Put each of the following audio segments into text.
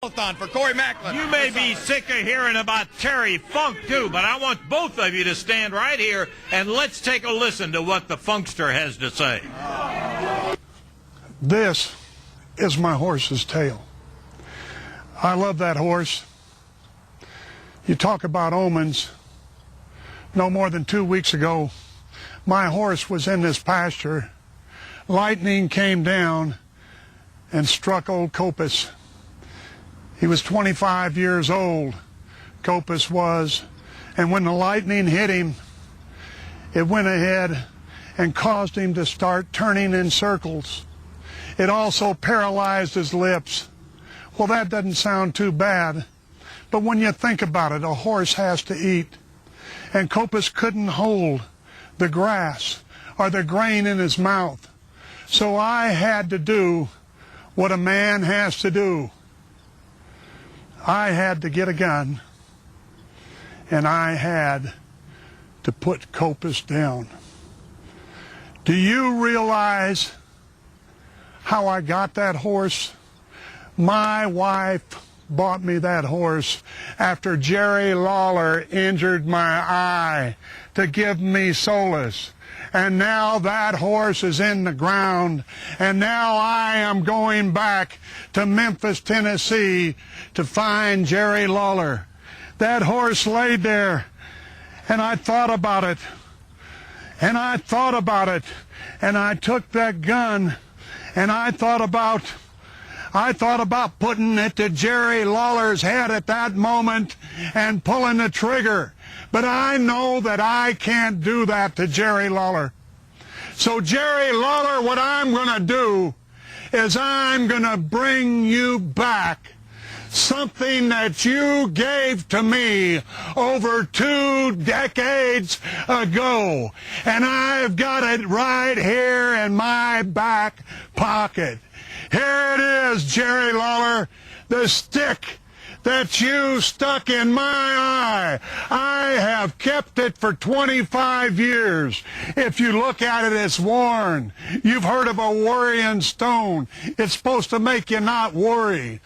For Corey Macklin. You may be sick of hearing about Terry Funk, too, but I want both of you to stand right here and let's take a listen to what the Funkster has to say. This is my horse's tail. I love that horse. You talk about omens. No more than 2 weeks ago, my horse was in this pasture. Lightning came down and struck old Copus. He was 25 years old, Copus was, and when the lightning hit him, it went ahead and caused him to start turning in circles. It also paralyzed his lips. Well, that doesn't sound too bad, but when you think about it, a horse has to eat, and Copus couldn't hold the grass or the grain in his mouth. So I had to do what a man has to do. I had to get a gun, and I had to put Copus down. Do you realize how I got that horse? My wife bought me that horse after Jerry Lawler injured my eye to give me solace. And now that horse is in the ground, and now I am going back to Memphis, Tennessee to find Jerry Lawler. That horse laid there, and I thought about it, and I thought about it, and I took that gun, and I thought about putting it to Jerry Lawler's head at that moment and pulling the trigger. But I know that I can't do that to Jerry Lawler. So Jerry Lawler, what I'm going to do is I'm going to bring you back something that you gave to me over 2 decades ago. And I've got it right here in my back pocket. Here it is, Jerry Lawler, the stick that you stuck in my eye. I have kept it for 25 years. If you look at it, it's worn. You've heard of a worrying stone. It's supposed to make you not worry.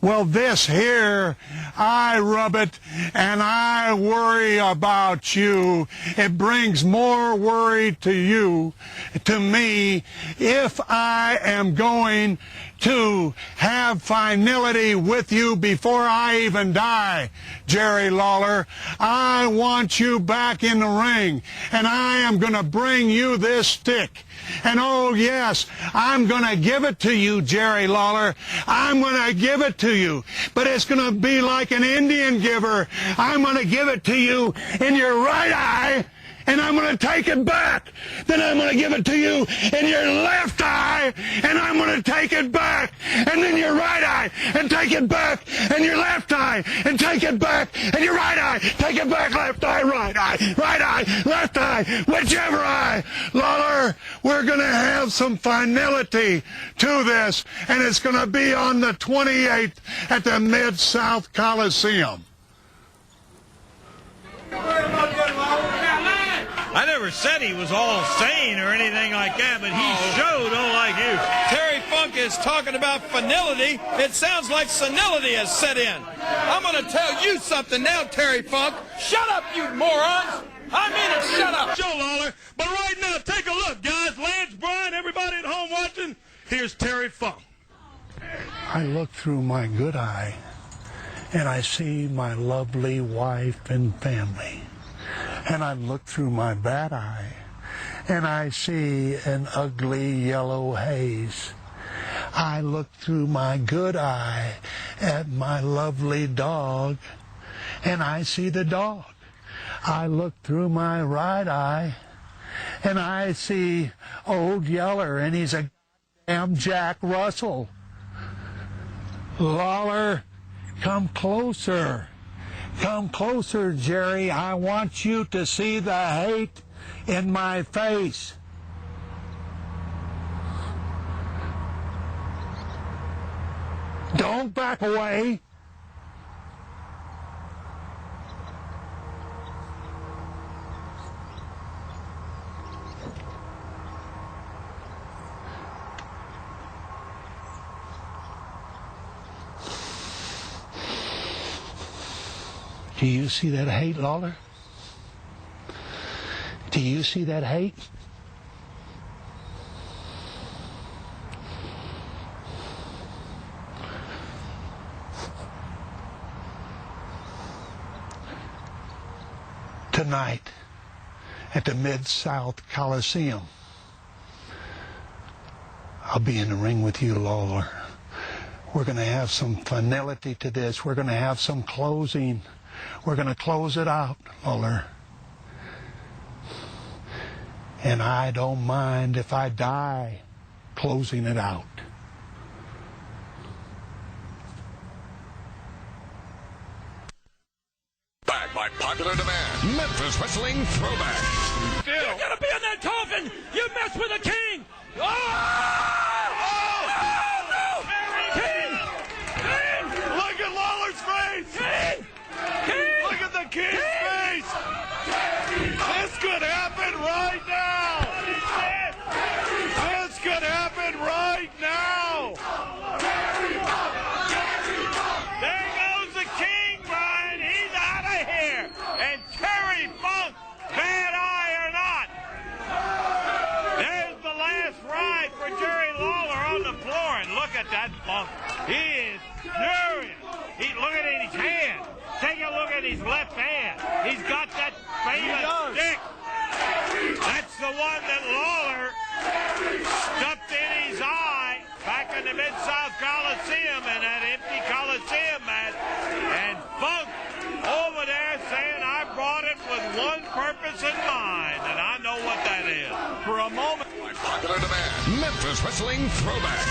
Well, this here, I rub it and I worry about you. It brings more worry to you, to me, if I am going to have finality with you before I even die, Jerry Lawler. I want you back in the ring, and I am going to bring you this stick. And oh yes, I'm going to give it to you, Jerry Lawler. I'm going to give it to you. But it's going to be like an Indian giver. I'm going to give it to you in your right eye, and I'm going to take it back. Then I'm going to give it to you in your left eye, and I'm going to take it back. And then your right eye, and take it back. And your left eye, and take it back. And your right eye, take it back. Left eye, right eye, left eye, whichever eye. Lawler, we're going to have some finality to this, and it's going to be on the 28th at the Mid-South Coliseum. I never said he was all sane or anything like that, but he sure don't like you. Terry Funk is talking about finality. It sounds like senility has set in. I'm going to tell you something now, Terry Funk. Shut up, you morons. I mean it, shut up. Joe Lawler. But right now, take a look, guys. Lance, Brian, everybody at home watching. Here's Terry Funk. I look through my good eye, and I see my lovely wife and family. And I look through my bad eye, and I see an ugly yellow haze. I look through my good eye at my lovely dog, and I see the dog. I look through my right eye, and I see Old Yeller, and he's a damn Jack Russell. Lawler, come closer. Come closer, Jerry. I want you to see the hate in my face. Don't back away. Do you see that hate, Lawler? Do you see that hate? Tonight at the Mid-South Coliseum, I'll be in the ring with you, Lawler. We're going to have some finality to this. We're going to have some closing. We're going to close it out, Lawler. And I don't mind if I die closing it out. Back by popular demand, Memphis Wrestling Throwback. You're gonna be in that coffin! You mess with the king! Oh! King! Look at Lawler's face! King! Look at the king's face! This could happen right now! This could happen right now! There goes the king, Brian. He's out of here. And Terry Funk, bad eye or not. There's the last ride for Jerry Lawler on the floor. And look at that Funk. He is furious. Look at it in his hand. Take a look at his left hand. He's got that famous stick. That's the one that Lawler stuffed in his eye back in the Mid-South Coliseum in that empty Coliseum match. And Funk over there saying, I brought it with one purpose in mind, and I know what that is. For a moment. By popular demand, Memphis Wrestling Throwback.